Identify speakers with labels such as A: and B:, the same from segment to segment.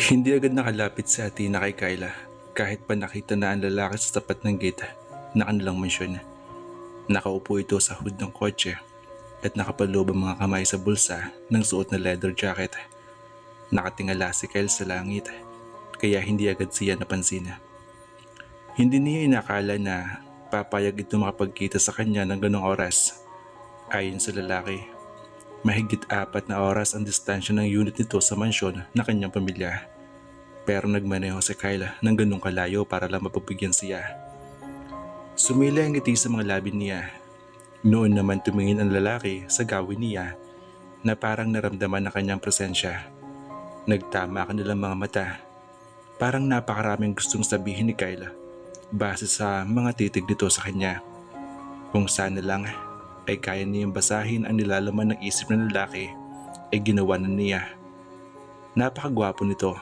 A: Hindi agad nakalapit si Athena kay Kyla kahit pa nakita na ang lalaki sa tapat ng gate na kanilang mansyon. Nakaupo ito sa hood ng kotse at nakapaloob ang mga kamay sa bulsa ng suot na leather jacket. Nakatingala si Kyle sa langit kaya hindi agad siya napansin. Hindi niya inakala na papayag ito makapagkita sa kanya ng ganong oras. Ayon sa lalaki, mahigit 4 na oras ang distansya ng unit nito sa mansyon na kanyang pamilya. Pero nagmaneho si Kyle ng ganong kalayo para lang mapagbigyan siya. Sumila ang ngiti sa mga labi niya. Noon naman tumingin ang lalaki sa gawin niya na parang naramdaman na kanyang presensya. Nagtama kanilang mga mata. Parang napakaraming gustong sabihin ni Kyle base sa mga titig nito sa kanya. Kung sana lang ay kaya niyang basahin ang nilalaman ng isip ng lalaki ay ginawa na niya. Napakagwapo nito.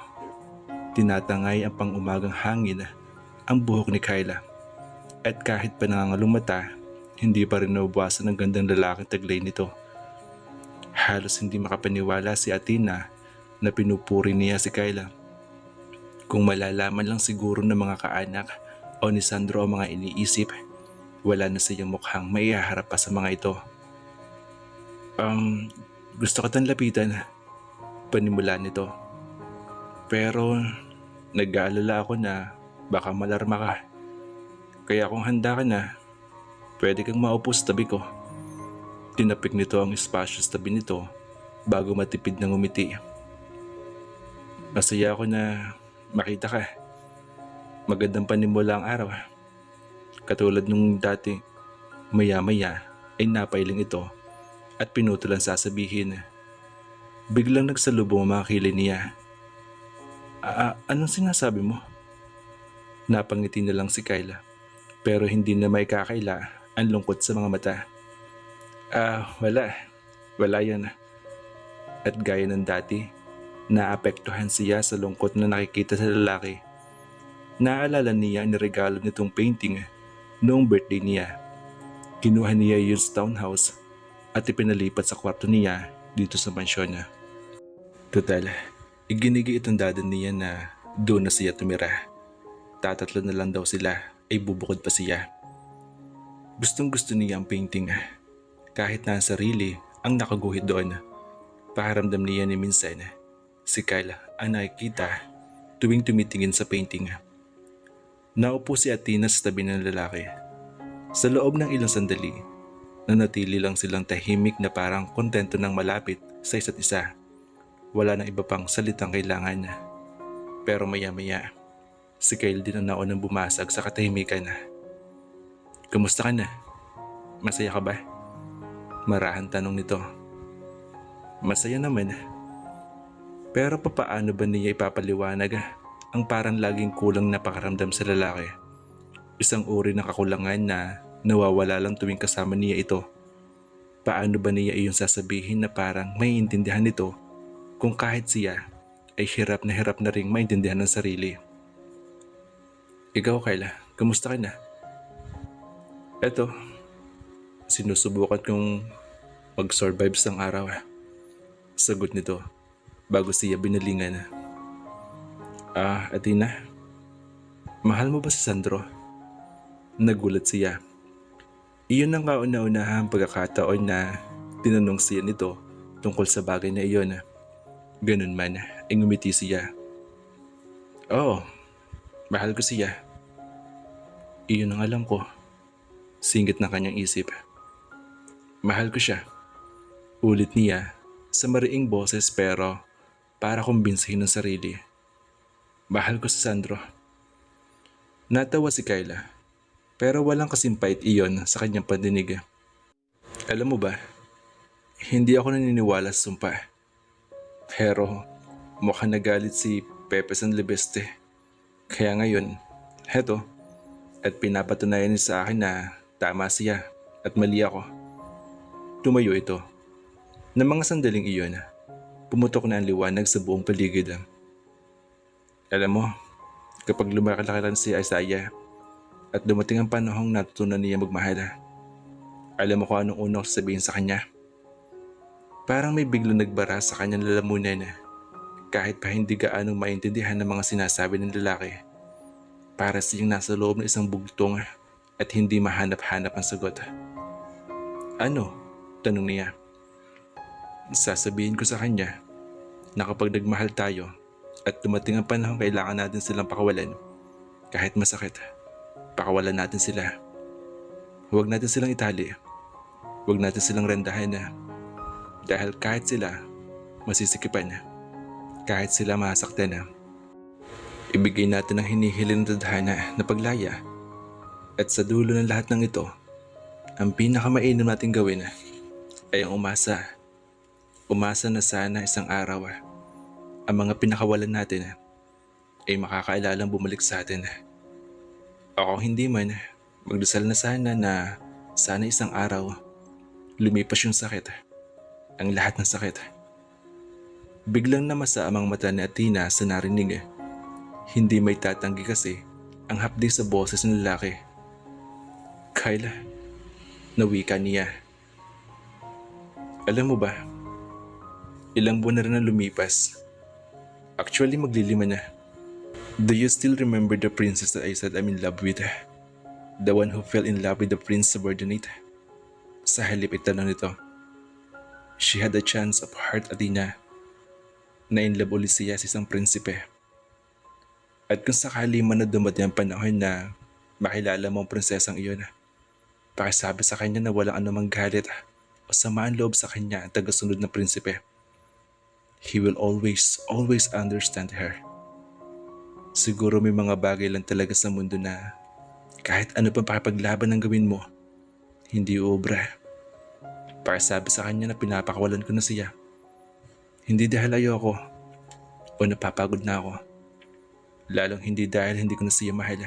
A: Tinatangay ang pang-umagang hangin ang buhok ni Kyla. At kahit pa nangangalong mata, hindi pa rin nabawasan ang gandang lalaking taglay nito. Halos hindi makapaniwala si Athena na pinupuri niya si Kyla. Kung malalaman lang siguro ng mga kaanak o ni Sandro ang mga iniisip, wala na siyang mukhang maihaharap pa sa mga ito. Gusto ko tang lapitan, panimula nito. Pero nag-aalala ako na baka malarma ka. Kaya kung handa ka na, pwede kang maupo sa tabi ko. Tinapik nito ang espasyo sa tabi nito bago matipid ng umiti. Masaya ako na makita ka. Magandang panimula ang araw. Katulad nung dati, maya-maya ay napailing ito at pinutulan sasabihin. Biglang nagsalubong ang mga kilay niya. Anong sinasabi mo? Napangiti na lang si Kyla pero hindi na may kakaila ang lungkot sa mga mata. Wala yan. At gaya ng dati, naapektuhan siya sa lungkot na nakikita sa lalaki. Naalala niya ang regalo nitong painting noong birthday niya. Kinuha niya yun sa townhouse at ipinalipat sa kwarto niya dito sa mansyon. Total, iginigi itong dadan niya na doon na siya tumira. Tatatlo na lang daw sila ay bubukod pa siya. Gustong gusto niya ang painting. Kahit na ang sarili ang nakaguhit doon. Pakiramdam niya ni minsan si Kyle ang nakikita tuwing tumitingin sa painting. Naupo si Athena sa tabi ng lalaki. Sa loob ng ilang sandali, nanatili lang silang tahimik na parang kontento ng malapit sa isa't isa. Wala nang iba pang salitang kailangan. Pero maya-maya, si Kyle din ang naunang bumasag sa katahimikan. Kumusta ka na? Masaya ka ba? Marahan tanong nito. Masaya naman. Pero papaano ba niya ipapaliwanag ang parang laging kulang na pakaramdam sa lalaki? Isang uri ng kakulangan na nawawala lang tuwing kasama niya ito. Paano ba niya iyong sasabihin na parang may intindihan nito kung kahit siya ay hirap na ring maintindihan ng sarili? Ikaw, Kyla, kamusta ka na? Eto, sinusubukan kong mag-survive sang araw. Sagot nito bago siya binalingan. Athena, mahal mo ba si Sandro? Nagulat siya. Iyon ang kauna-unahang pagkakataon na tinanong siya nito tungkol sa bagay na iyon. Ganun man ay ngumiti siya. Oo, mahal ko siya. Iyon ang alam ko. Singit ng kanyang isip. Mahal ko siya. Ulit niya sa mariing boses pero para kumbinsihin ng sarili. Mahal ko si Sandro. Natawa si Kyla pero walang kasimpait iyon sa kanyang pandinig. Alam mo ba, hindi ako naniniwala sa sumpa. Pero mukhang nagalit si Pepe Sanlibeste. Kaya ngayon, heto, at pinapatunayan niya sa akin na tama siya at mali ako. Tumayo ito. Ng mga sandaling iyon, pumutok na ang liwanag sa buong paligid. Alam mo, kapag lumalaki si Isaiah at dumating ang panahong natutunan niya magmahal, alam mo kung anong unang sabihin sa kanya? Parang may biglang nagbara sa kanyang lalamunan. Kahit pa hindi gaanong maintindihan ng mga sinasabi ng lalaki, para siyang nasa loob ng isang bugtong at hindi mahanap-hanap ang sagot. Ano? Tanong niya. Sasabihin ko sa kanya na kapag nagmahal tayo at dumating ang panahon kailangan natin silang pakawalan, kahit masakit, pakawalan natin sila. Huwag natin silang itali. Huwag natin silang rendahan na. Dahil kahit sila masisikipan na, kahit sila masaktan na, ibigay natin ang hinihiling na tadhana na paglaya. At sa dulo ng lahat ng ito, ang pinakamainam nating gawin ay ang umasa. Umasa na sana isang araw ang mga pinakawalan natin ay makakaalalang bumalik sa atin. Ako hindi man, magdasal na sana isang araw lumipas yung sakit, ang lahat ng sakit. Biglang namasa ang mata ni Athena sa narinig. Hindi may tatanggi kasi ang hapdi sa boses ng lalaki. Kyle, nawika niya. Alam mo ba, ilang buwan na rin ang lumipas. Actually maglilima na. Do you still remember the princess that I said I'm in love with? The one who fell in love with the prince subordinate? Sa halip itanong nito. She had a chance of heart, Athena. Na in love ulit siya sa isang prinsipe. At kung sakali man na dumating ang panahon na makilala mo ang prinsesang iyon, pakisabi sa kanya na walang anumang galit o samaan loob sa kanya ang tagasunod na prinsipe. He will always understand her. Siguro may mga bagay lang talaga sa mundo na kahit ano pang pakipaglaban ang gawin mo, hindi uubra. Pakisabi sa kanya na pinapakawalan ko na siya. Hindi dahil ayoko o napapagod na ako. Lalong hindi dahil hindi ko na siya mahal.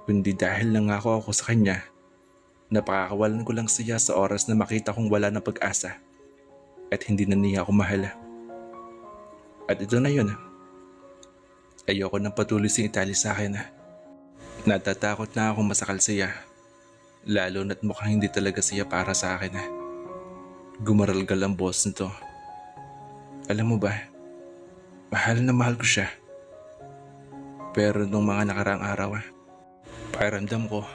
A: Kundi dahil nangako ako sa kanya na pakakawalan ko lang siya sa oras na makita kong wala na pag-asa at hindi na niya ako mahal. At ito na yun. Ayoko nang patuloy siyang itali sa akin. Natatakot na akong masakal siya. Lalo na't mukhang hindi talaga siya para sa akin. Gumaralgal ang boss nito. Alam mo ba, mahal na mahal ko siya. Pero nung mga nakaraang araw, pakiramdam ko,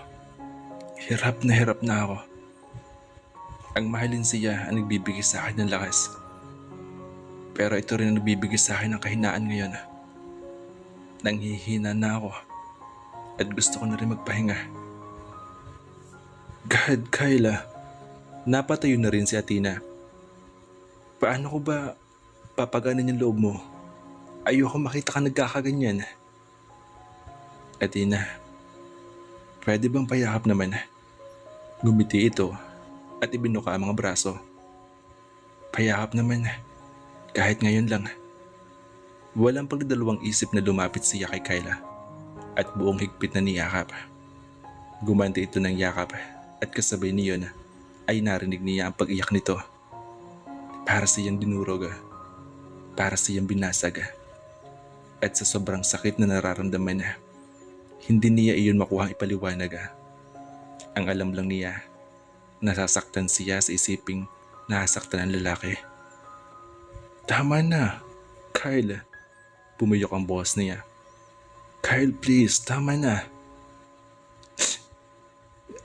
A: hirap na ako. Ang mahalin siya ang nagbibigay sa akin ng lakas. Pero ito rin ang nagbibigay sa akin ng kahinaan ngayon. Nanghihina na ako at gusto ko na rin magpahinga. God, Kyla, napatayo na rin si Athena. Paano ko ba papaganan yung loob mo? Ayoko makita ka nagkakaganyan. Athena, pwede bang payakap naman? Gumiti ito at ibinuka ang mga braso. Payakap naman, kahit ngayon lang. Walang pagdadalawang isip na lumapit siya kay Kyla at buong higpit na niyakap. Gumanti ito ng yakap at kasabay niyon ay narinig niya ang pag-iyak nito. Para siyang dinurog, para siyang binasag. At sa sobrang sakit na nararamdaman hindi niya iyon makuha ipaliwanag. Ang alam lang niya, nasasaktan siya sa isiping nasaktan ang lalaki. Tama na, Kyle. Pumiyok ang boss niya. Kyle, please, tama na.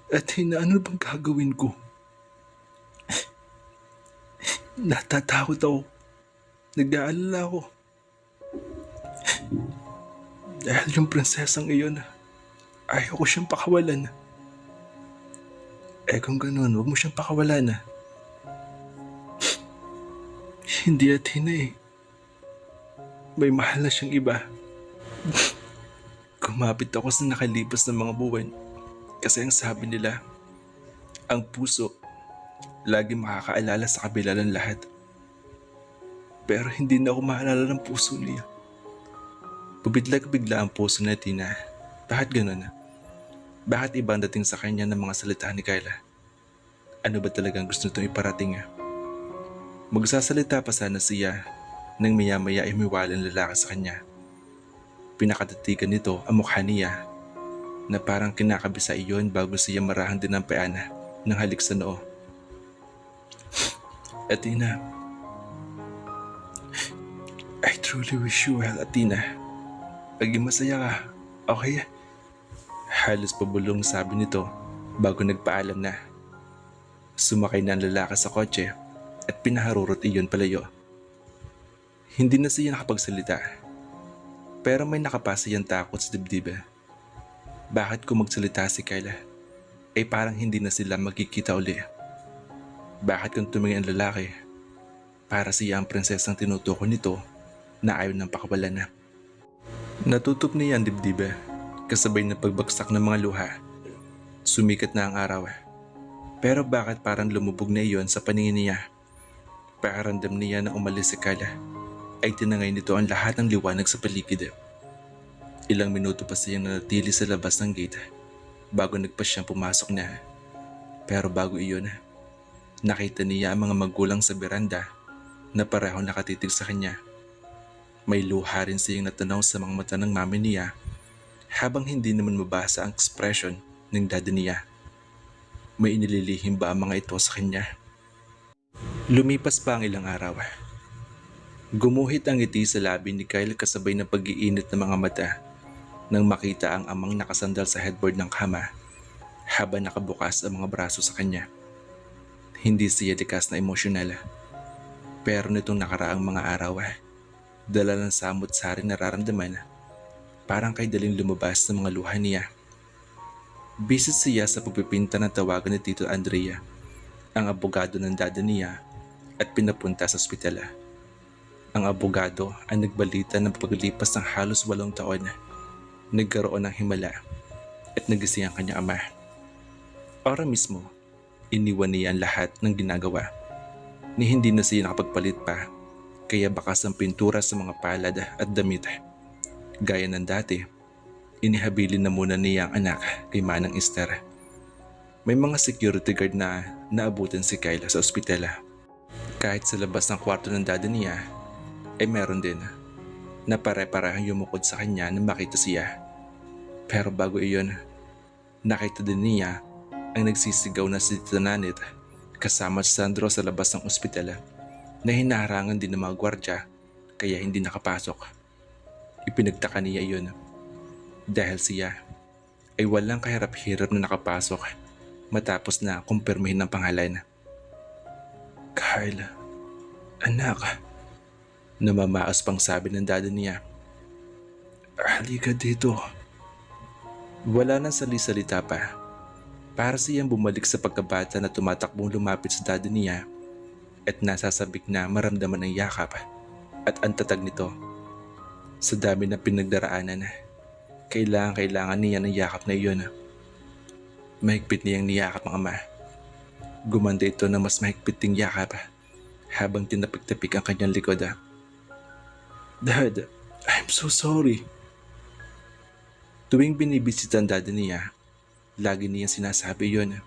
A: Athena, ano bang gagawin ko? Natatakot ako. Nag-aalala ako. Dahil yung prinsesang iyon, ayaw ko siyang pakawalan. Kung ganun, huwag mo siyang pakawalan. Hindi, Athena. May mahal na siyang iba. Kumapit ako sa nakalipas ng mga buwan kasi ang sabi nila, ang puso lagi makakaalala sa kabila ng lahat. Pero hindi na ako maalala ng puso niya. Bubigla ang puso ni Athena. Bakit ganun? Bakit ibang dating sa kanya ng mga salita ni Kyla? Ano ba talagang gusto nitong iparating? Magsasalita pa sana siya nang maya-maya ay umiwala ang lalaki sa kanya. Pinakatatigan nito ang mukha niya na parang kinakabisa iyon bago siya marahang dinampayaan ng halik sa noo. Athena, I truly wish you well, Athena. Paging masaya ka, okay? Halos pabulong sabi nito bago nagpaalam na. Sumakay na ang lalaki sa kotse at pinaharurot iyon palayo. Hindi na siya nakapagsalita. Pero may nakapasa yung takot sa dibdib. Bakit kung magsalita si Kyle, ay parang hindi na sila magkikita uli? Bakit kung tumingin ang lalaki, para siya ang prinsesang tinutukoy nito na ayaw ng pakawalan na? Natutup niya ang dibdib, kasabay ng pagbagsak ng mga luha. Sumikat na ang araw. Pero bakit parang lumubog na iyon sa paningin niya? Pakiramdam niya na umalis si Kyle, ay tinangay nito ang lahat ng liwanag sa paligid. Ilang minuto pa siyang nanatili sa labas ng gate bago nagpasyang pumasok na. Pero bago iyon, nakita niya ang mga magulang sa beranda na pareho nakatitig sa kanya. May luha rin siyang natanaw sa mga mata ng mami niya habang hindi naman mabasa ang ekspresyon ng daddy niya. May inililihim ba ang mga ito sa kanya? Lumipas pa ang ilang araw. Gumuhit ang ngiti sa labi ni Kyle kasabay ng pag-iinit ng mga mata nang makita ang amang nakasandal sa headboard ng kama habang nakabukas ang mga braso sa kanya. Hindi siya likas na emosyonal. Pero nitong nakaraang mga araw, dala ng samot-saring nararamdaman, parang kay daling lumabas sa mga luha niya. Busy siya sa pagpipinta ng tawagan ni Tito Andrea, ang abogado ng dada niya, at pinapunta sa ospital. Ang abogado ang nagbalita ng paglipas ng halos 8 taon, nagkaroon ng himala at nagising ang kanyang ama. Ora mismo, iniwan niya ang lahat ng ginagawa. Ni hindi na siya nakapagpalit pa, kaya bakas ang pintura sa mga palad at damit. Gaya ng dati, inihabilin na muna niya ang anak kay Manang Esther. May mga security guard na naabutan si Kyle sa ospital. Kahit sa labas ng kwarto ng dada niya, ay meron din na pare-parehang yumukod sa kanya nang makita siya. Pero bago iyon, nakita din niya ang nagsisigaw na si Tita Nanit kasama si Sandro sa labas ng ospital na hinaharangan din ng mga gwardya kaya hindi nakapasok. Ipinagtaka niya iyon dahil siya ay walang kahirap-hirap na nakapasok matapos na kumpirmihin ng pangalan. Kyle, anak, namamaas pang sabi ng dada niya. Halika dito. Wala nang sali-salita pa. Para siyang bumalik sa pagkabata na tumatakbong lumapit sa dada niya at nasasabik na maramdaman ang yakap at ang tatag nito. Sa dami ng pinagdaraanan, kailangan niya ng yakap na iyon. Mahigpit niyang niyakap ang ama. Gumanda ito na mas mahigpit ding yakap habang tinapik-tapik ang kanyang likod. Dad, I'm so sorry. Tuwing binibisita ang dada niya, lagi niyang sinasabi yun.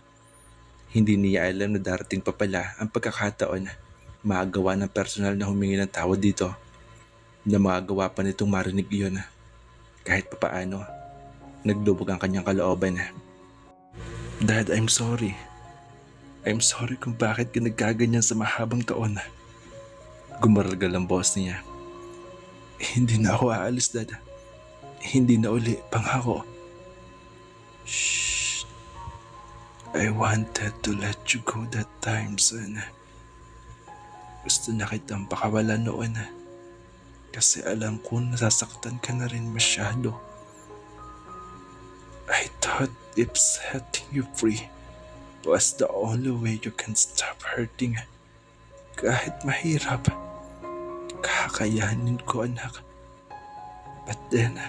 A: Hindi niya alam na darating pa pala ang pagkakataon magagawa ng personal na humingi ng tawad dito, na magagawa pa nitong marinig iyon. Kahit papaano, naglubog ang kanyang kalooban. Dad, I'm sorry. I'm sorry kung bakit ka nagkaganyan sa mahabang taon. Gumaralgal ang boss niya. Hindi na ako aalis, Dad. Hindi na uli, pangako. Shh. I wanted to let you go that time, son. Gusto na kitang pakawalan noon. Kasi alam ko nasasaktan ka na rin masyado. I thought if setting you free was the only way you can stop hurting. Kahit mahirap, kakayanin ko, anak. But then,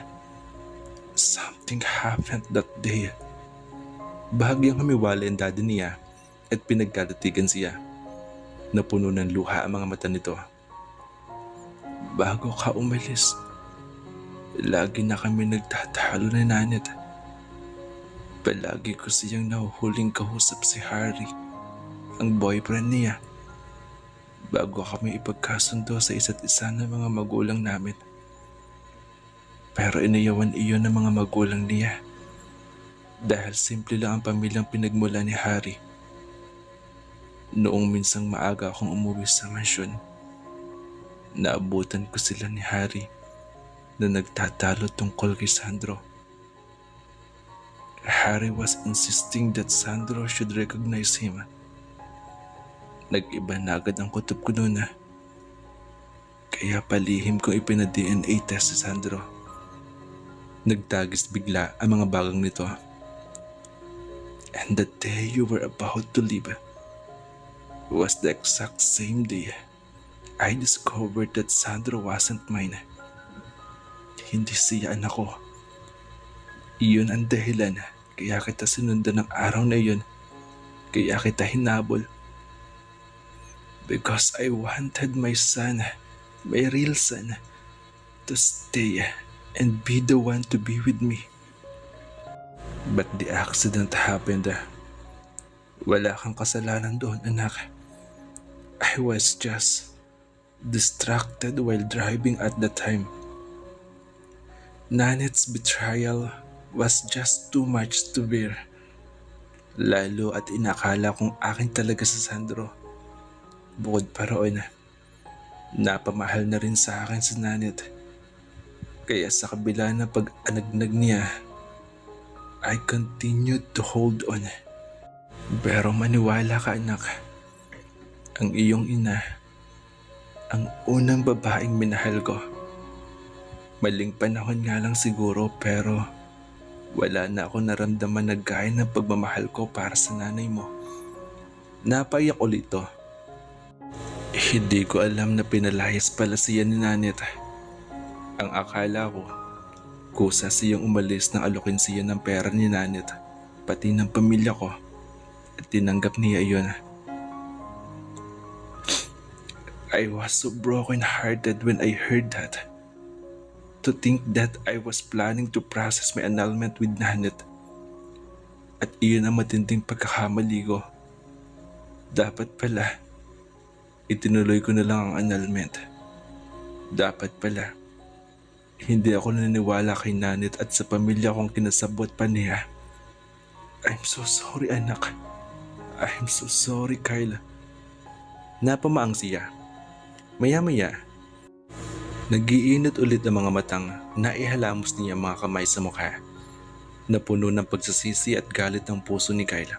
A: something happened that day. Bahagyang humiwalay ang dada niya at pinagkatatigan siya. Napuno ng luha ang mga mata nito. Bago ka umalis, lagi na kami nagtatalo ni Nanit. Palagi ko siyang nahuhuling kausap si Harry, ang boyfriend niya, bago kami ipagkasundo sa isa't isa ng mga magulang namin. Pero inayawan iyon ng mga magulang niya dahil simple lang ang pamilyang pinagmula ni Harry. Noong minsang maaga akong umuwi sa mansyon, Naabutan ko sila ni Harry na nagtatalo tungkol kay Sandro. Harry was insisting that Sandro should recognize him. Nag-iba na agad ang kutob ko noon. Kaya palihim kong ipina-DNA test si Sandro. Nagtagis bigla ang mga bagang nito. And the day you were about to leave was the exact same day I discovered that Sandro wasn't mine. Hindi siya anak ko. Iyon ang dahilan kaya kita sinundan ng araw na iyon. Kaya kita hinabol. Because I wanted my son, my real son, to stay and be the one to be with me. But the accident happened. Wala kang kasalanan doon, anak. I was just distracted while driving at the time. Nanet's betrayal was just too much to bear. Lalo at inakala kong akin talaga si Sandro. Bukod pa roon, napamahal na rin sa akin si Nanet. Kaya sa kabila na pag-anagnag niya, I continued to hold on. Pero maniwala ka, anak. Ang iyong ina, ang unang babaeng minahal ko. Maling panahon nga lang siguro pero wala na ako naramdaman na gaya ng pagmamahal ko para sa nanay mo. Napaiyak ulit ito. Hindi ko alam na pinalayas pala siya ni Nanet. Ang akala ko, kusa siyang umalis nang alokin siya ng pera ni Nanet, pati ng pamilya ko, at tinanggap niya iyon. I was so broken-hearted when I heard that. To think that I was planning to process my annulment with Nanet. At iyon ang matinding pagkakamali ko. Dapat pala, itinuloy ko na lang ang annulment. Dapat pala, hindi ako naniniwala kay Nanet at sa pamilya kong kinasabot pa niya. I'm so sorry, anak. I'm so sorry, Kyle. Napamaang siya. Maya-maya, nag-iinit ulit ang mga matang na ihalamos niya mga kamay sa mukha. Napuno ng pagsasisi at galit ng puso ni Kyle.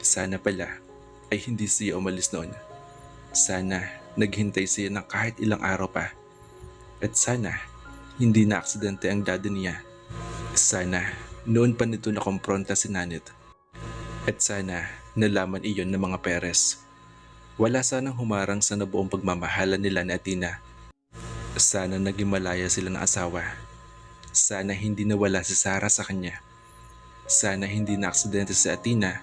A: Sana pala ay hindi siya umalis noon. Sana naghintay siya ng kahit ilang araw pa. At sana hindi na aksidente ang daddy niya. Sana noon pa nito nakompronta si Nanet. At sana nalaman iyon ng mga Perez. Wala sanang humarang sa nabuong pagmamahalan nila ni Athena. Sana naging malaya sila ng asawa. Sana hindi nawala si Sarah sa kanya. Sana hindi na aksidente si Athena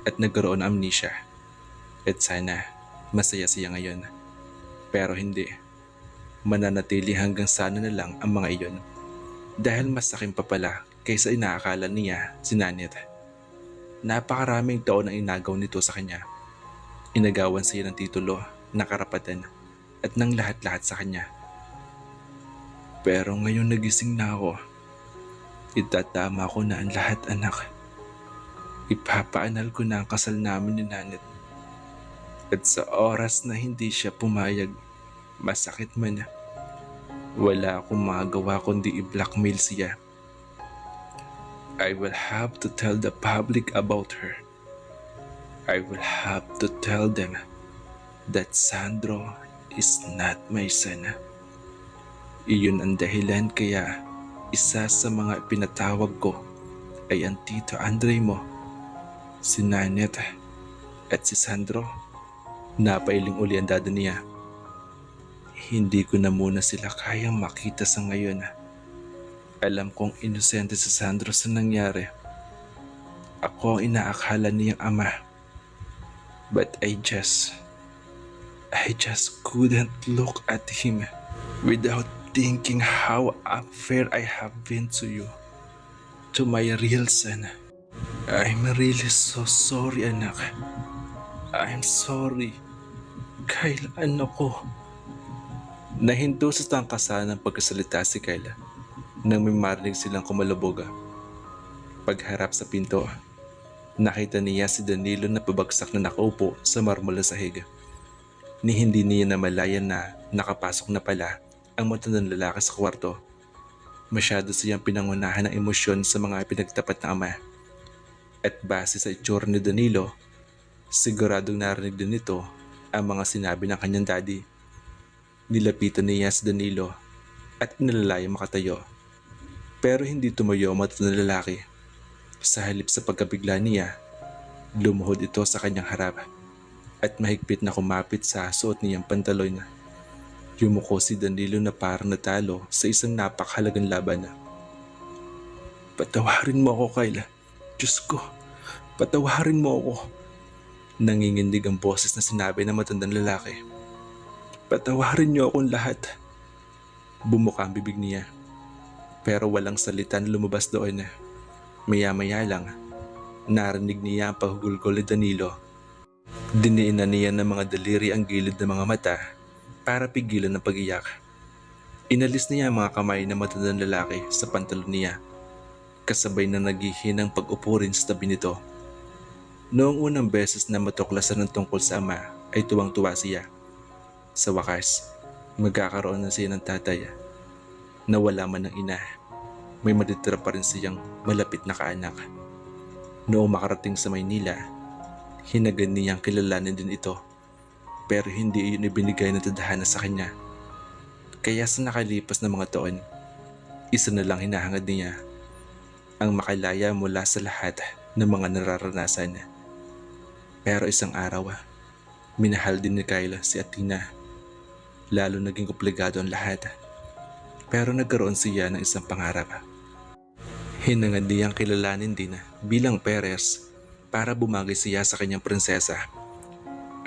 A: at nagkaroon ng amnesia. At sana masaya siya ngayon. Pero hindi. Mananatili hanggang sana na lang ang mga iyon. Dahil mas sakin pa pala kaysa inaakala niya si Nanet. Napakaraming taon ang inagaw nito sa kanya. Inagawan siya ng titulo, ng karapatan, at ng lahat-lahat sa kanya. Pero ngayon nagising na ako. Itatama ko na ang lahat, anak. Ipapaanal ko na ang kasal namin ni Nanet. At sa oras na hindi siya pumayag, masakit man, wala akong magagawa kundi i-blackmail siya. I will have to tell the public about her. I will have to tell them that Sandro is not my son. Iyon ang dahilan kaya isa sa mga pinatawag ko ay ang Tito Andre mo, si Nanet at si Sandro. Napailing uli ang dada niya. Hindi ko na muna sila kayang makita sa ngayon. Alam kong inosente si Sandro sa nangyari. Ako ang inaakala niyang ama. But I just couldn't look at him without thinking how unfair I have been to you, to my real son. I'm really so sorry, anak. I'm sorry. Kyle, ano ko? Nahinto sa tangkasan ng pagkasalita si Kyle nang may marinig silang kumalaboga. Pagharap sa pinto, nakita niya si Danilo na pabagsak na nakaupo sa marmol na sahig. ni hindi niya namalayan na nakapasok na pala ang matandang lalaki sa kwarto. Masyado siyang pinangunahan ng emosyon sa mga pinagtapat na ama. At base sa itsura ni Danilo, siguradong narinig din nito ang mga sinabi ng kanyang daddy. Nilapitan niya si Danilo at inalayang makatayo. Pero hindi tumayo ang matandang lalaki. Sa halip sa pagkabigla niya, lumuhod ito sa kanyang harap at mahigpit na kumapit sa suot niyang pantalon. Yumuko si Danilo na parang natalo sa isang napakhalagang laban. "Patawarin mo ako, Kyle. Diyos ko, patawarin mo ako." Nangingindig ang boses na sinabi ng matandang lalaki. "Patawarin niyo akong lahat." Bumuka ang bibig niya. Pero walang salita na lumabas doon. Maya-maya lang, narinig niya ang pahugulgol ni Danilo. Diniinan niya ng mga daliri ang gilid ng mga mata para pigilan ang pag-iyak. Inalis niya ang mga kamay ng matandang lalaki sa pantalon niya, kasabay na naghihinang pag-upo rin sa tabi nito. Noong unang beses na matuklasan ng tungkol sa ama ay tuwang-tuwa siya. Sa wakas, magkakaroon na siya ng tatay. Nawala man ng ina, may matitira pa rin siyang malapit na kaanak. Noong makarating sa Maynila, hinagan niyang kilalanin din ito. Pero hindi iyon ibinigay ng tadhana sa kanya. Kaya sa nakalipas na mga taon, isa na lang hinahangad niya, ang makalaya mula sa lahat ng mga nararanasan. Pero isang araw, minahal din ni Kyle si Athena. Lalo naging komplikado ang lahat. Pero nagkaroon siya ng isang pangarap. Hinangad niyang kilalanin din bilang Perez para bumagay siya sa kanyang prinsesa.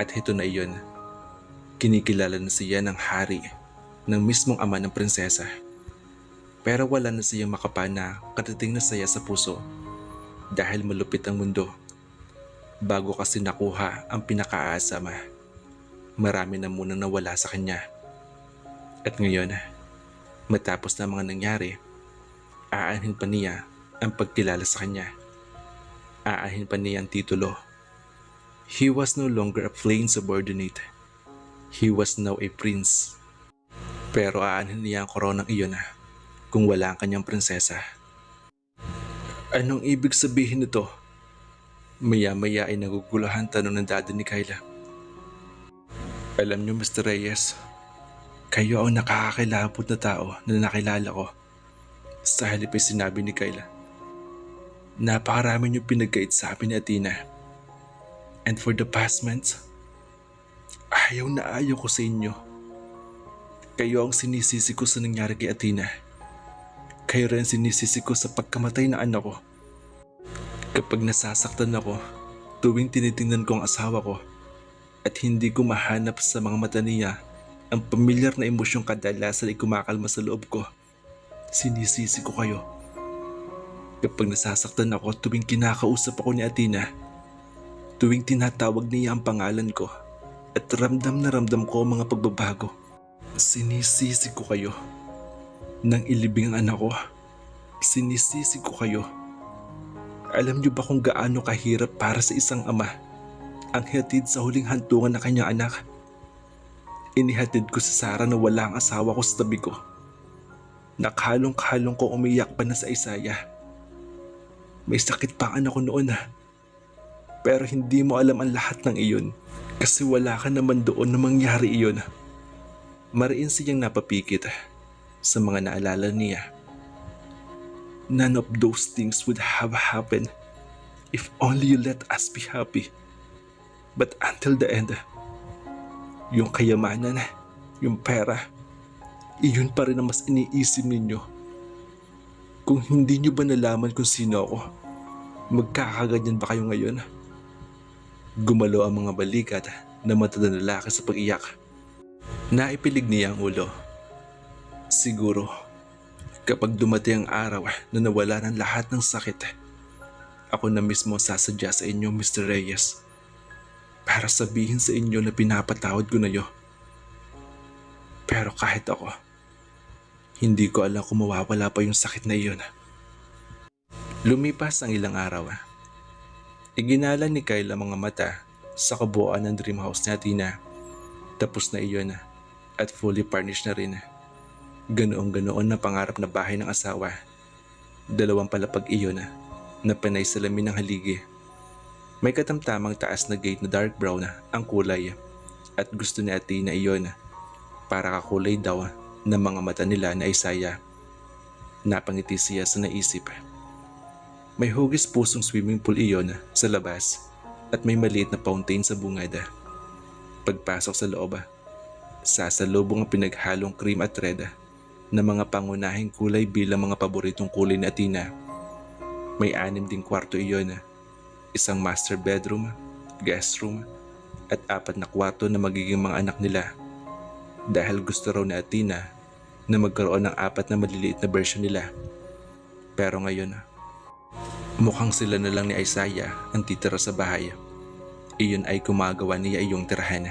A: At ito na iyon. Kinikilala na siya ng hari ng mismong ama ng prinsesa. Pero wala na siyang makapa na katiting na saya sa puso dahil malupit ang mundo. Bago kasi nakuha ang pinakaasa, marami na munang nawala sa kanya. At ngayon, matapos na mga nangyari, aanhin pa niya ang pagkilala sa kanya. Aanhin pa niya ang titulo. He was no longer a plain subordinate. He was now a prince. Pero aanhin niya ang koronang iyon kung wala ang kanyang prinsesa. Anong ibig sabihin nito? Maya-maya ay naguguluhan tanong ng daddy ni Kayla. Alam niyo, Mr. Reyes, kayo ang nakakakilabot na tao na nakilala ko. Sa halip ay sinabi ni Kayla. Napakarami niyo pinagkait sa amin ni Athena. And for the past months, ayaw na ayaw ko sa inyo. Kayo ang sinisisi ko sa nangyari kay Athena. Kayo rin sinisisi ko sa pagkamatay na anak ko. Kapag nasasaktan ako, tuwing tinitingnan ko ang asawa ko at hindi ko mahanap sa mga mata niya ang pamilyar na emosyong kadalasan ay kumakalma sa loob ko, sinisisi ko kayo. Kapag nasasaktan ako tuwing kinakausap ako ni Athena, tuwing tinatawag niya ang pangalan ko at ramdam na ramdam ko ang mga pagbabago, sinisisi ko kayo. Nang ilibing ang anak ko, sinisisi ko kayo. Alam niyo ba kung gaano kahirap para sa isang ama ang hatid sa huling hantungan ng kanyang anak? Inihatid ko si Sarah na wala ang asawa ko sa tabi ko. Nakahalong-kalong ko umiyak pa na sa Isaya. May sakit pa ang anak ko noon Pero hindi mo alam ang lahat ng iyon kasi wala ka naman doon na mangyari iyon. Mariin siyang napapikit sa mga naalala niya. None of those things would have happened if only you let us be happy. But until the end, yung kayamanan, yung pera, iyon pa rin ang mas iniisip ninyo. Kung hindi nyo ba nalaman kung sino ako, magkakaganyan ba kayo ngayon? Gumalo ang mga balikat na matandang lalaki sa pag-iyak. Naipilig niya ang ulo. Siguro, kapag dumating ang araw na nawala ng lahat ng sakit, ako na mismo sasadya sa inyo, Mr. Reyes, para sabihin sa inyo na pinapatawad ko na iyo. Pero kahit ako, hindi ko alam kung mawawala pa yung sakit na iyon. Lumipas ang ilang araw. Iginala ni Kyle ang mga mata sa kabuuan ng dream house ni Athena. Tapos na iyon at fully furnished na rin. Ganoon-ganoon na pangarap na bahay ng asawa. 2 palapag iyon na panay salamin ng haligi. May katamtamang taas na gate na dark brown ang kulay at gusto ni Athena iyon para kakulay daw ng mga mata nila na Isaiah. Napangiti siya sa naisip. May hugis pusong swimming pool iyon sa labas at may maliit na fountain sa bungad. Pagpasok sa loob, sasalubong ang pinaghalong cream at red na mga pangunahing kulay bilang mga paboritong kulay ni Athena. May 6 ding kwarto iyon, isang master bedroom, guest room, at 4 na kwarto na magiging mga anak nila. Dahil gusto raw ni Athena na magkaroon ng 4 na maliliit na version nila. Pero ngayon, mukhang sila na lang ni Isaiah ang titira sa bahay. Iyon ay gumagawa niya iyong tirahan.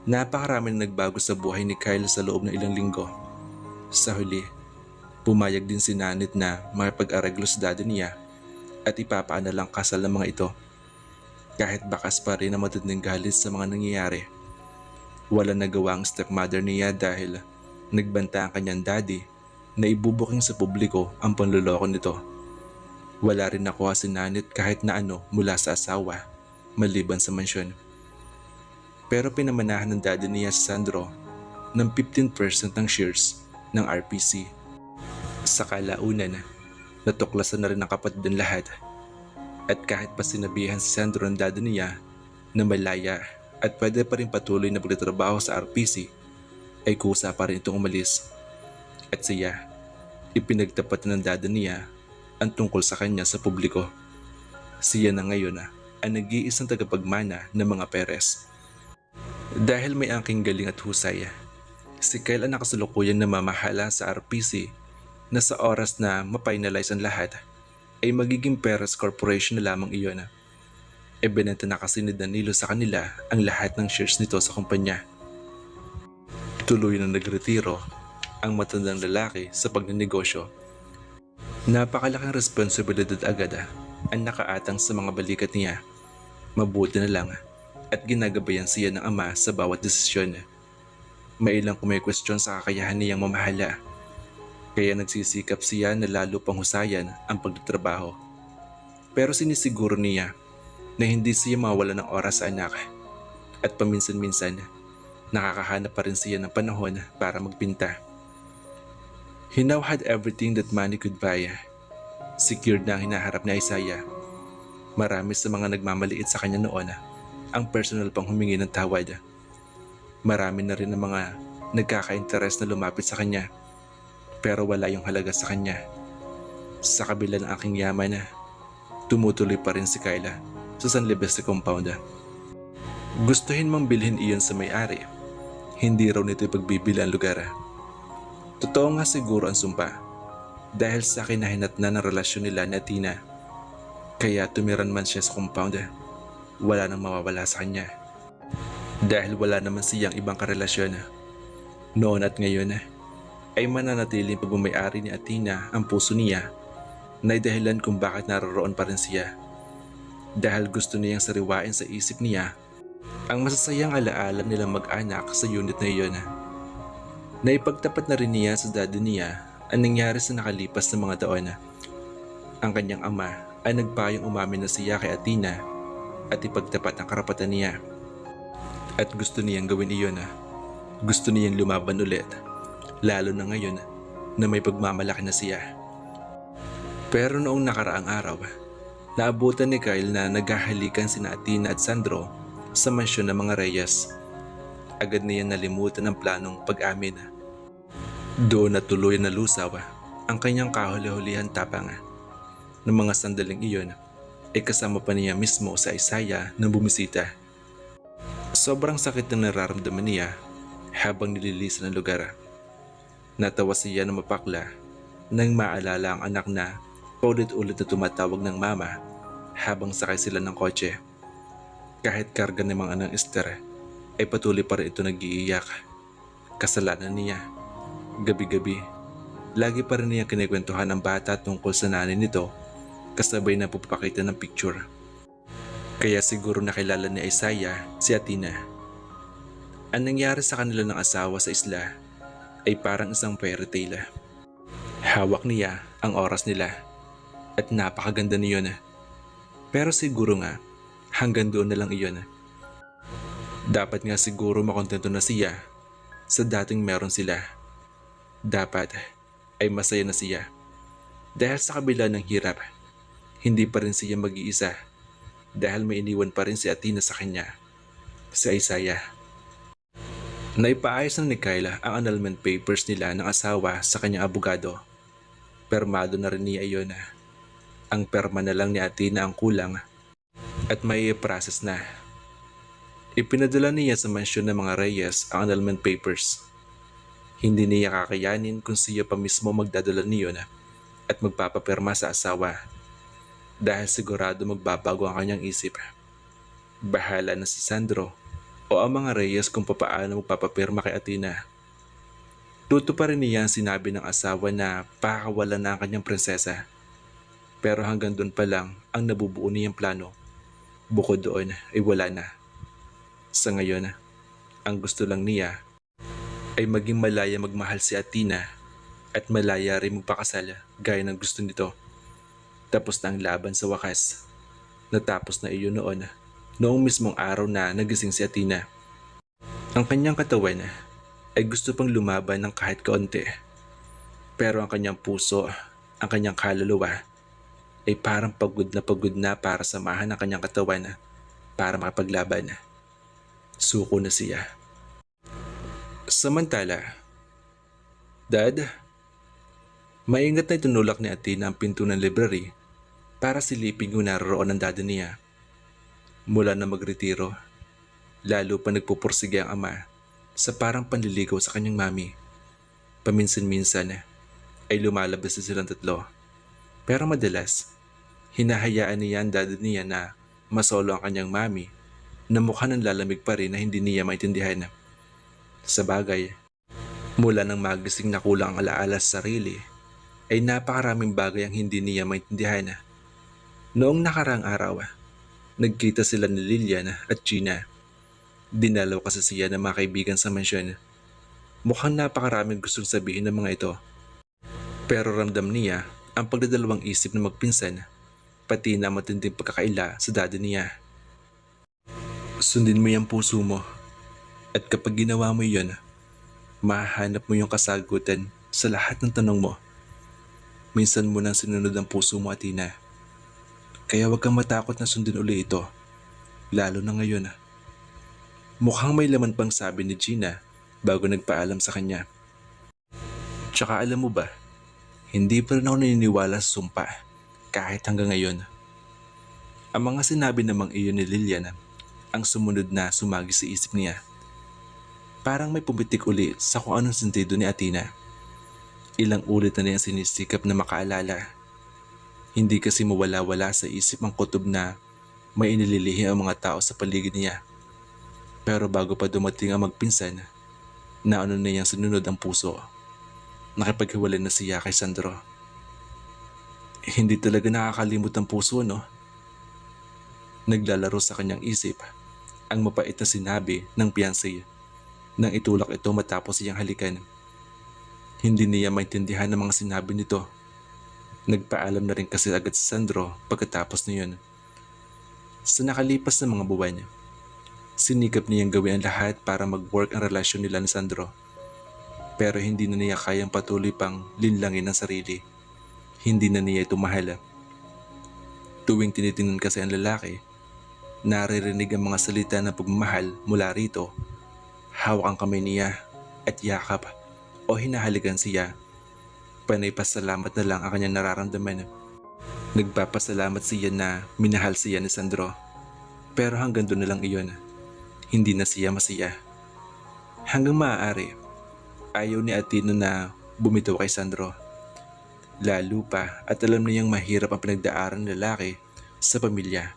A: Napakarami na nagbago sa buhay ni Kyle sa loob ng ilang linggo. Sa huli, pumayag din si Nanit na makipag-areglo sa daddy niya at ipapaanalang kasal ng mga ito. Kahit bakas pa rin ang matinding galit sa mga nangyayari. Wala nagawa ang stepmother niya dahil nagbanta ang kanyang daddy na ibubuking sa publiko ang panloloko nito. Wala rin nakuha si Nanit kahit na ano mula sa asawa maliban sa mansyon. Pero pinamanahan ng daddy niya si Sandro ng 15% ng shares ng RPC. Sa kalaunan, natuklasan na rin ng kapatid ng lahat. At kahit pa sinabihan si Sandro ng daddy niya na malaya at pwede pa rin patuloy na pagtatrabaho sa RPC, ay kusa pa rin itong umalis. At siya, ipinagtapat ng daddy niya ang tungkol sa kanya sa publiko. Siya na ngayon ang nag-iisang tagapagmana ng mga Perez. Dahil may angking galing at husay, si Kyle ang nakasalukuyan na mamahala sa RPC na sa oras na ma-finalize ang lahat ay magiging Perez Corporation na lamang iyon. Ibinenta na kasi ni Danilo sa kanila ang lahat ng shares nito sa kumpanya. Tuloy na nagretiro ang matandang lalaki sa pagnenegosyo. Napakalaking responsibilidad agad ang nakaatang sa mga balikat niya. Mabuti na lang at ginagabayan siya ng ama sa bawat desisyon. May ilang kumikwestiyon sa kakayahan niyang mamahala. Kaya nagsisikap siya na lalo pang husayan ang pagtatrabaho. Pero sinisiguro niya na hindi siya mawala ng oras sa anak at paminsan-minsan nakakahanap pa rin siya ng panahon para magpinta. He now had everything that money could buy. Secured na ang hinaharap ni Isaiah. Marami sa mga nagmamaliit sa kanya noon ang personal pang humingi ng tawad. Marami na rin ang mga nagkaka-interest na lumapit sa kanya pero wala yung halaga sa kanya. Sa kabila ng aking yaman, tumutuloy pa rin si Kyla sa San Silvestre compound. Gustuhin mang bilhin iyon sa may-ari, hindi raw nito ipagbibili ang lugar. Totoo nga siguro ang sumpa dahil sa kinahinatnan ng relasyon nila ni Athena. Kaya tumiran man siya sa compound, wala nang mawawala sa kanya. Dahil wala naman siyang ibang karelasyon. Noon at ngayon ay mananatiling pagmamayari ni Athena ang puso niya na dahilan kung bakit naroroon pa rin siya. Dahil gusto niyang sariwain sa isip niya ang masasayang alaala nilang mag-anak sa unit na iyon. Naipagtapat na rin niya sa daddy niya ang nangyari sa nakalipas na mga taon. Ang kanyang ama ay nagpayong umamin na siya kay Athena at ipagtapat ang karapatan niya. At gusto niyang gawin iyon. Gusto niyang lumaban ulit, lalo na ngayon na may pagmamalaki na siya. Pero noong nakaraang araw, naabutan ni Kyle na naghahalikan sina Athena at Sandro sa mansyon ng mga Reyes. Agad niya nalimutan ang planong pag-amin. Doon na tuloy na lusaw ang kanyang kahuli-hulihan tapang. Ng mga sandaling iyon ay kasama pa niya mismo sa Isaiah na bumisita. Sobrang sakit na nararamdaman niya habang nililisan ang lugar. Natawa siya na mapakla nang maalala ang anak na paulit-ulit na tumatawag ng mama habang sakay sila ng kotse. Kahit karga ng mga anang Esther ay patuloy pa rin ito nag-iiyak. Kasalanan niya. Gabi-gabi, lagi pa rin niya kinikwentuhan ng bata tungkol sa nanay nito kasabay na pupakita ng picture. Kaya siguro nakilala ni Isaiah si Athena. Ang nangyari sa kanila ng asawa sa isla ay parang isang fairy tale. Hawak niya ang oras nila at napakaganda niyon. Pero siguro nga, hanggang doon na lang iyon. Dapat nga siguro makontento na siya sa dating meron sila. Dapat ay masaya na siya. Dahil sa kabila ng hirap, hindi pa rin siya mag-iisa dahil may iniwan pa rin si Athena sa kanya, si Isaiah. Naipaayos na ni Kyla ang annulment papers nila ng asawa sa kanyang abogado. Permado na rin niya iyon. Ang perma na lang ni Athena ang kulang at may process na. Ipinadala niya sa mansyon ng mga Reyes ang annulment papers. Hindi niya kakayanin kung siya pa mismo magdadala niyon at magpapaperma sa asawa dahil sigurado magbabago ang kanyang isip. Bahala na si Sandro o ang mga Reyes kung papaano magpapapirma kay Athena. Tuto pa rin niya ang sinabi ng asawa na pakakawalan na ang kanyang prinsesa. Pero hanggang doon pa lang ang nabubuo niyang plano. Bukod doon ay wala na. Sa ngayon, ang gusto lang niya ay maging malaya magmahal si Athena at malaya rin magpakasal gaya ng gusto nito. Tapos na ang laban sa wakas. Natapos na iyon noong mismong araw na nagising si Athena. Ang kanyang katawan ay gusto pang lumaban ng kahit kaunti. Pero ang kanyang puso, ang kanyang kaluluwa ay parang pagod na para samahan ang kanyang katawan para makapaglaban. Suko na siya. Samantala, Dad, maingat na itinulak ni Athena ang pinto ng library para silipin kung naroon ang dada niya. Mula na magretiro, lalo pa nagpupursige ang ama sa parang panliligaw sa kanyang mami. Paminsan-minsan ay lumalabas na silang tatlo. Pero madalas, hinahayaan niya ang dada niya na masolo ang kanyang mami na mukha ng lalamig pa rin na hindi niya maintindihan. Sa bagay, mula nang magising na kulang ang alaala sa sarili, ay napakaraming bagay ang hindi niya maintindihan. Noong nakarang araw, nagkita sila ni Lilian at Gina. Dinalaw kasi siya ng mga kaibigan sa mansyon. Mukhang napakaraming gustong sabihin ng mga ito. Pero ramdam niya ang pagdadalawang isip na magpinsan, pati na matinding pagkakaila sa dada niya. Sundin mo yung puso mo. At kapag ginawa mo yun, mahanap mo yung kasagutan sa lahat ng tanong mo. Minsan mo nang sinunod ang puso mo, Athena. Kaya huwag kang matakot na sundin uli ito, lalo na ngayon. Mukhang may laman pang sabi ni Gina bago nagpaalam sa kanya. Tsaka alam mo ba, hindi pa rin ako naniniwala sa sumpa kahit hanggang ngayon. Ang mga sinabi namang iyon ni Lilian ang sumunod na sumagi sa isip niya. Parang may pumitik uli sa kung anong sentido ni Athena. Ilang ulit na niyang sinisikap na makaalala. Hindi kasi mawala-wala sa isip ang kutob na may inililihi ang mga tao sa paligid niya. Pero bago pa dumating ang magpinsan, naano na niyang sinunod ang puso. Nakipaghiwalay na siya kay Sandro. Hindi talaga nakakalimot ang puso, no? Naglalaro sa kanyang isip ang mapait na sinabi ng fiancé nang itulak ito matapos siyang halikan. Hindi niya maintindihan ang mga sinabi nito. Nagpaalam na rin kasi agad si Sandro pagkatapos niyon. Sa nakalipas na mga buwan, sinikap niyang gawin ang lahat para mag-work ang relasyon nila ni Sandro. Pero hindi na niya kayang patuloy pang linlangin ang sarili. Hindi na niya ito mahal. Tuwing tinitingnan kasi ang lalaki, naririnig ang mga salita ng pagmamahal mula rito. Hawak ang kamay niya at yakap o hinahalikan siya. Panay pasalamat na lang ang kanyang nararamdaman. Nagpapasalamat siya na minahal siya ni Sandro. Pero hanggang doon na lang iyon. Hindi na siya masaya. Hanggang maaari, ayaw ni Athena na bumitaw kay Sandro. Lalo pa at alam niyang mahirap ang pinagdaaran ng lalaki sa pamilya.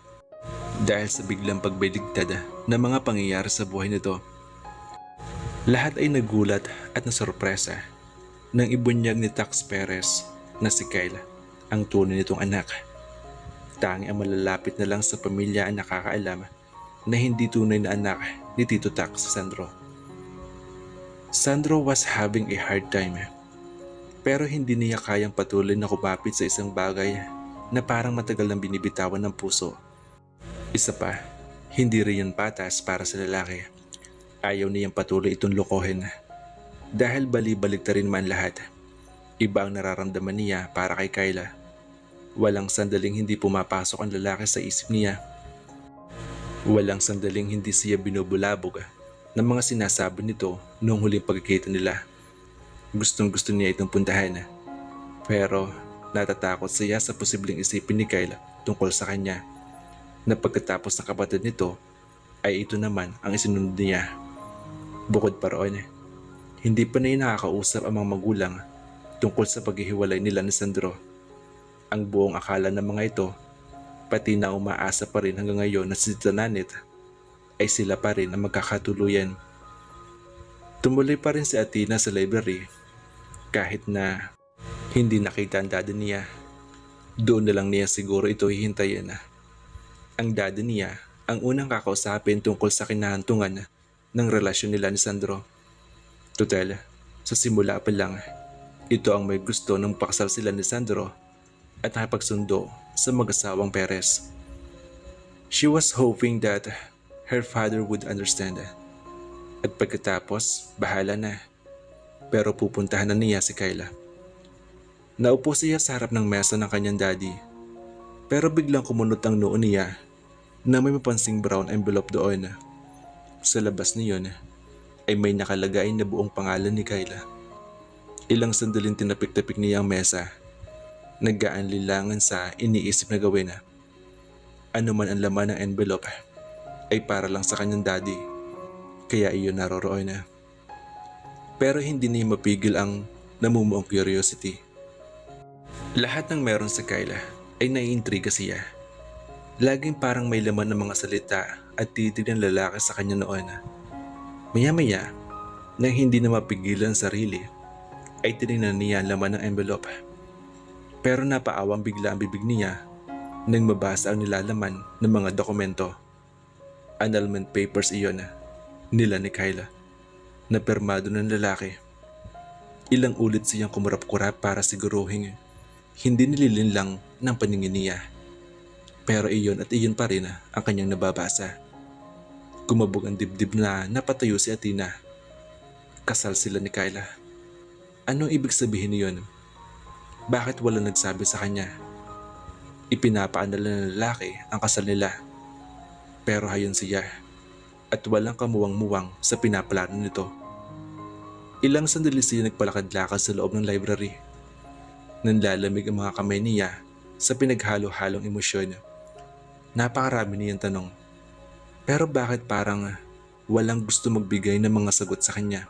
A: Dahil sa biglang pagbaligtad ng mga pangyayari sa buhay nito. Lahat ay nagulat at nasorpresa nang ibunyag ni Tax Perez na si Kyle ang tunay nitong anak. Tanging ang malalapit na lang sa pamilya ang nakakaalam na hindi tunay na anak ni Tito Tax si Sandro. Sandro was having a hard time, pero hindi niya kayang patuloy na kumapit sa isang bagay na parang matagal nang binibitawan ng puso. Isa pa, hindi rin yun patas para sa lalaki. Ayaw niyang patuloy itong lokohin. Dahil bali-baligtarin man lahat, iba ang nararamdaman niya para kay Kyla. Walang sandaling hindi pumapasok ang lalaki sa isip niya. Walang sandaling hindi siya binubulabog ng mga sinasabi nito noong huling pagkikita nila. Gustong gusto niya itong puntahan. Pero natatakot siya sa posibleng isipin ni Kyla tungkol sa kanya, na pagkatapos ng kapatid nito ay ito naman ang isinunod niya. Bukod pa roon, hindi pa niya nakakausap ang mga magulang tungkol sa paghihiwalay nila ni Sandro. Ang buong akala ng mga ito, pati na umaasa pa rin hanggang ngayon na si Tita Nanit, ay sila pa rin ang magkakatuluyan. Tumuloy pa rin si Athena sa library kahit na hindi nakita ang daddy niya. Doon na lang niya siguro ito hihintayin. Ang daddy niya ang unang kakausapin tungkol sa kinahantungan ng relasyon nila ni Sandro. Total, sa simula pa lang, ito ang may gusto ng pakasal sila ni Sandro at nakipagsundo sa mag-asawang Perez. She was hoping that her father would understand. At pagkatapos, bahala na. Pero pupuntahan na niya si Kyla. Naupo siya sa harap ng mesa ng kanyang daddy. Pero biglang kumunot ang noo niya na may mapansing brown envelope doon. Sa labas niyon ay may nakalagay na buong pangalan ni Kyla. Ilang sandaling tinapik-tapik niya ang mesa. Nagkaan-lilangan sa iniisip na gawin. Ano man ang laman ng envelope ay para lang sa kanyang daddy, kaya iyon naroroon na. Pero hindi niya mapigil ang namumuong curiosity. Lahat ng meron sa Kyla ay naiintriga siya. Laging parang may laman ng mga salita at titig ng lalaki sa kanya noon. Maya-maya, nang hindi na mapigilan sarili, ay tinignan niya ang laman ng envelope. Pero napaawang bigla ang bibig niya nang mabasa ang nilalaman ng mga dokumento. Annulment papers iyon nila ni Kyla, na permado ng lalaki. Ilang ulit siyang kumurap-kurap para siguruhin hindi nililinlang ng paningin niya. Pero iyon at iyon pa rin ang kanyang nababasa. Kumabog ang dibdib na napatayo si Athena. Kasal sila ni Kyla. Anong ibig sabihin niyon? Bakit wala nagsabi sa kanya? Ipinapaandala ng lalaki ang kasal nila. Pero hayon siya at walang kamuwang-muwang sa pinaplano nito. Ilang sandali siya nagpalakad-lakad sa loob ng library. Nanlalamig ang mga kamay niya sa pinaghalo-halong emosyon. Napakarami niyang tanong. Pero bakit parang walang gusto magbigay ng mga sagot sa kanya?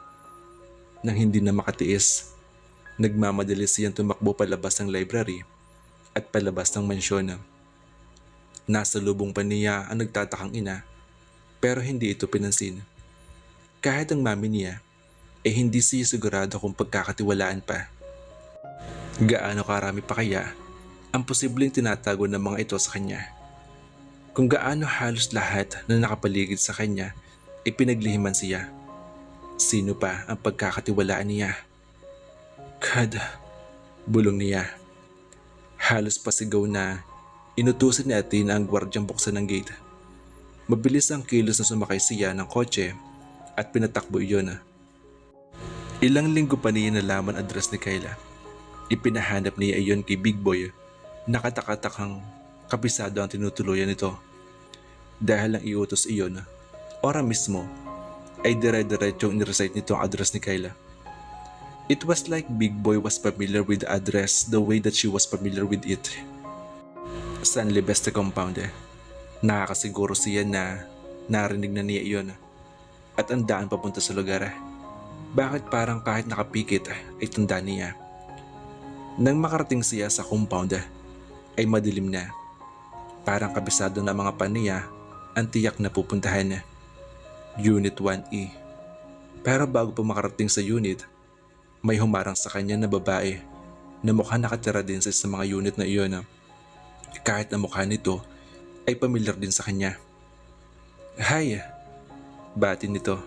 A: Nang hindi na makatiis, nagmamadali siyang tumakbo palabas ng library at palabas ng mansyon. Nasa lubong pa niya ang nagtatakang ina, pero hindi ito pinansin. Kahit ang mami niya ay hindi siya sigurado kung pagkakatiwalaan pa. Gaano karami pa kaya ang posibleng tinatago ng mga ito sa kanya? Kung gaano halos lahat na nakapaligid sa kanya ay pinaglihiman siya, sino pa ang pagkakatiwalaan niya? God, bulong niya. Halos pasigaw na inutusan ni Athena ang gwardyang buksan ng gate. Mabilis ang kilos na sumakay siya ng kotse at pinatakbo iyon. Ilang linggo pa niya nalaman address ni Kyla. Ipinahanap niya iyon kay Big Boy. Nakatakatakang kabisado ang tinutuluyan nito. Dahil ang iutos iyon, ora mismo, ay dire-diretsong nirecite nito ang address ni Kyla. It was like Big Boy was familiar with the address the way that she was familiar with it. San Libeste compound. Nakakasiguro siya na narinig na niya iyon at ang daan papunta sa lugar. Bakit parang kahit nakapikit ay tanda niya? Nang makarating siya sa compound ay madilim na. Parang kabisado na mga paniya ang tiyak na pupuntahan. Unit 1E. Pero bago pa makarating sa unit, may humarang sa kanya na babae na mukhang nakatira din sa mga unit na iyon. Kahit na mukha nito ay pamilyar din sa kanya. Hi! Bati nito.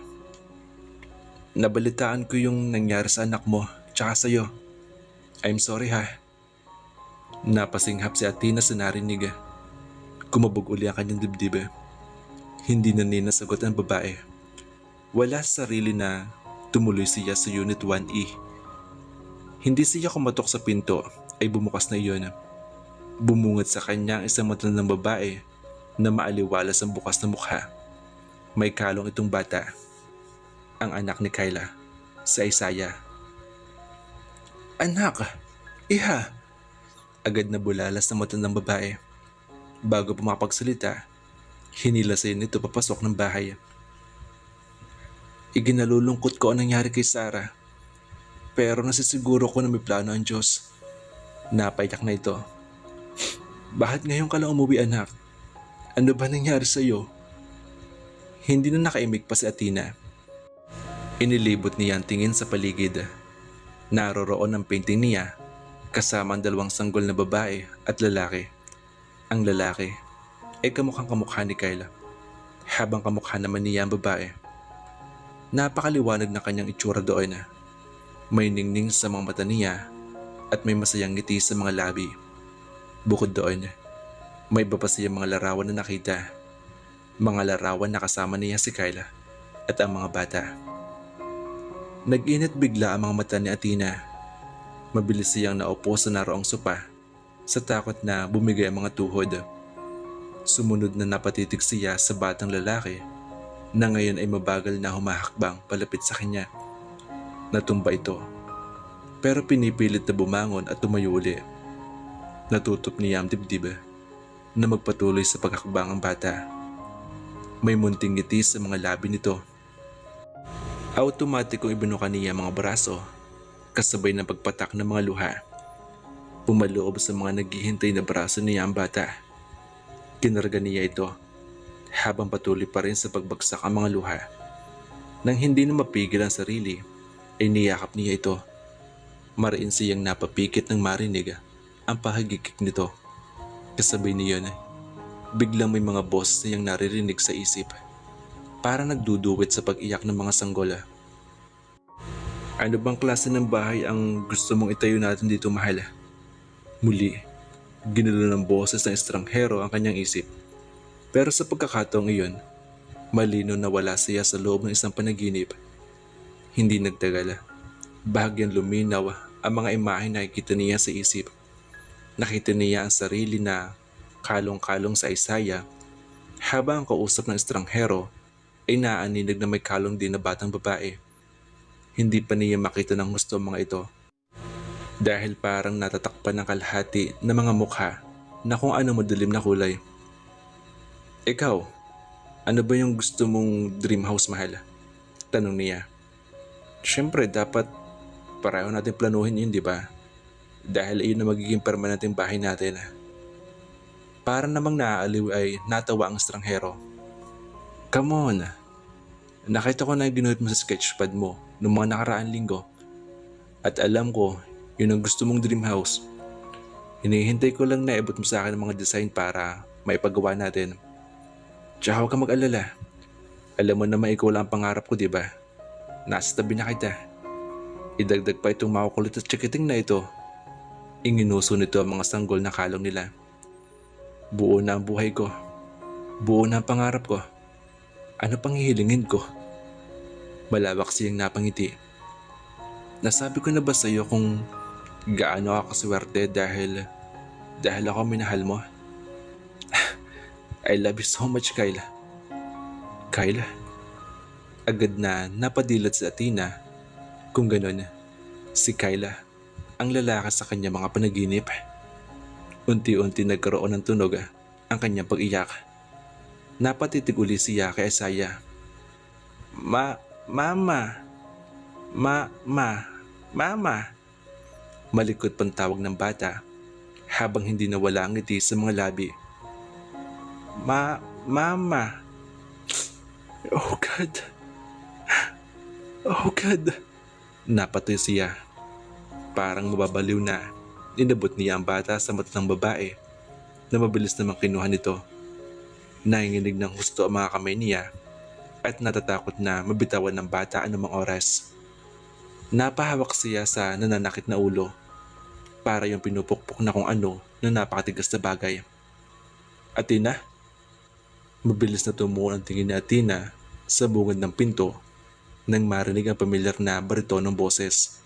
A: Nabalitaan ko yung nangyari sa anak mo tsaka sa'yo. I'm sorry ha. Napasinghap si Athena sa narinig. Kumabog uli ang kanyang dibdib. Hindi na nasagot ang babae. Wala sa sarili na tumuloy siya sa Unit 1E. Hindi siya kumatok sa pinto ay bumukas na iyon. Bumungad sa kanya ang isang matandang babae na maaliwalas ang bukas na mukha. May kalong itong bata. Ang anak ni Kyla, si Isaiah. Anak! Iha! Agad na bulalas ng matandang babae. Bago pa makapagsalita, hinilasin nito papasok ng bahay. Iginalulungkot ko ang nangyari kay Sarah. Pero nasisiguro ko na may plano ang Diyos. Napaiyak na ito. Bakit ngayon ka lang umuwi, anak? Ano ba nangyari sa iyo? Hindi na nakaimik pa si Athena. Inilibot niya ang tingin sa paligid. Naroroon ang painting niya kasama ang dalawang sanggol na babae at lalaki. Ang lalaki ay kamukhang kamukha ni Kyla, habang kamukha naman niya ang babae. Napakaliwanag na kanyang itsura doon. May ningning sa mga mata niya at may masayang ngiti sa mga labi. Bukod doon, may iba pa siyang mga larawan na nakita. Mga larawan na kasama niya si Kyla at ang mga bata. Nag-init bigla ang mga mata ni Athena. Mabilis siyang naupo sa naroong sopa sa takot na bumigay ang mga tuhod. Sumunod na napatitig siya sa batang lalaki na ngayon ay mabagal na humahakbang palapit sa kanya. Natumba ito, pero pinipilit na bumangon at tumayo uli. Natutop niya ang dibdib na magpatuloy sa paghakbang ang bata. May munting ngiti sa mga labi nito. Automatikong ibinuka niya mga braso kasabay ng pagpatak ng mga luha. Pumaloob sa mga naghihintay na braso niya ang bata. Kinarga niya ito habang patuloy pa rin sa pagbagsak ang mga luha. Nang hindi na mapigil ang sarili, ay niyakap niya ito. Mariin siyang napapikit ng marinig ang pahagikik nito. Kasabay niyon, biglang may mga boses siyang naririnig sa isip. Para nagduduwit sa pag-iyak ng mga sanggol. Ano bang klase ng bahay ang gusto mong itayo natin dito, mahal? Muli, ginulo ng boses ng estranghero ang kanyang isip. Pero sa pagkakataong iyon, malino na wala siya sa loob ng isang panaginip. Hindi nagtagal, bahagyang luminaw ang mga imahe na nakikita niya sa isip. Nakita niya ang sarili na kalong-kalong sa Isaiah habang ang kausap ng estranghero ay naaninig na may kalong din na batang babae. Hindi pa niya makita ng gusto ang mga ito dahil parang natatakpan ng kalahati ng mga mukha na kung ano madilim na kulay. Ikaw, ano ba yung gusto mong dream house, mahal? Tanong niya. Siyempre dapat pareho natin planuhin yun, di ba? Dahil iyon na magiging permanenteng bahay natin. Para namang naaaliw ay natawa ang estranghero. Come on! Nakita ko na ginuhit mo sa sketchpad mo noong mga nakaraang linggo. At alam ko, yun ang gusto mong dream house. Hinihintay ko lang na ibot mo sa akin ang mga design para maipagawa natin. Tsaka huwag ka mag-alala. Alam mo naman ikaw lang ang pangarap ko, di ba? Nasa tabi na kita. Idagdag pa itong makukulit at tsikiting na ito. Inginuso nito ang mga sanggol na kalong nila. Buo na ang buhay ko. Buo na ang pangarap ko. Ano pang hihilingin ko? Malawak siyang napangiti. Nasabi ko na ba sa iyo kung gaano ako kaswerte dahil ako minahal mo? I love you so much, Kyla. Kyla? Agad na napadilat si Athena. Kung ganon, si Kyla ang lalaki sa kanya mga panaginip. Unti-unti nagkaroon ng tunog ang kanyang pag-iyak. Napatitig uli siya kay Isaiah. Mama! Malikot pang tawag ng bata habang hindi nawala ang ngiti sa mga labi. Mama! Oh God! Oh God! Napatoy siya. Parang mababaliw na. Inabot niya ang bata sa mata ng babae na mabilis namang kinuha nito. Nanginginig ng husto ang mga kamay niya at natatakot na mabitawan ng bata anumang oras. Napahawak siya sa nananakit na ulo, para yung pinupukpok na kung ano na napakatigas na bagay. Athena? Mabilis na tumuon ang tingin ni Athena sa bungad ng pinto nang marinig ang pamilyar na bariton ng boses.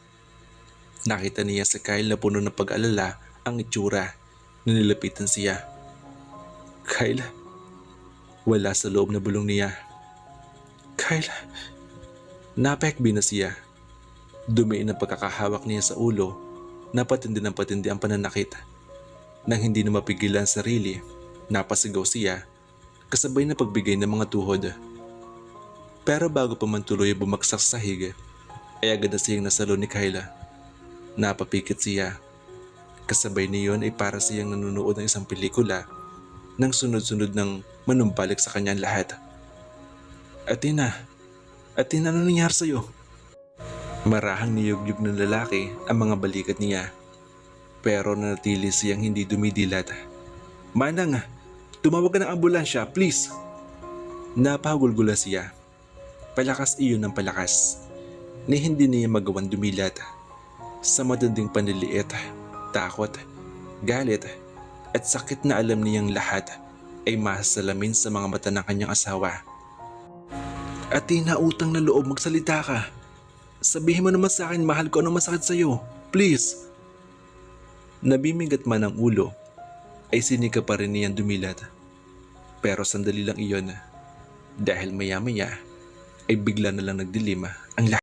A: Nakita niya si Kyle na puno ng pag-alala ang itsura na nilapitan siya. Kyle? Wala sa loob na bulong niya. Kyle? Napahekbi na siya. Dumiin ang pagkakahawak niya sa ulo na patindi ng patindi ang pananakit. Nang hindi na mapigilan sarili, napasigaw siya kasabay na pagbigay ng mga tuhod. Pero bago pa man tuloy bumagsak sa sahig, ay agad na siyang nasalo ni Kyla. Napapikit siya. Kasabay niyon ay para siyang nanonood ng isang pelikula nang sunod-sunod ng manumbalik sa kanyang lahat. Athena! Athena, ano nangyari sa'yo? Marahang niyugyug ng lalaki ang mga balikat niya, pero nanatili siyang hindi dumidilat. Manang, tumawag ka ng ambulansya, please! Napahagulgula siya. Palakas iyon ng palakas, ni hindi niya magawang dumilat. Sa matinding panliliit, takot, galit, at sakit na alam niyang lahat ay masasalamin sa mga mata ng kanyang asawa. Athena, utang na loob, magsalita ka. Sabihin mo naman sa akin, mahal ko, ano masakit sa'yo. Please. Nabimigat man ang ulo, ay sinika pa rin niyang dumilat. Pero sandali lang iyon, dahil maya-maya ay bigla na lang nagdilim ang lahat.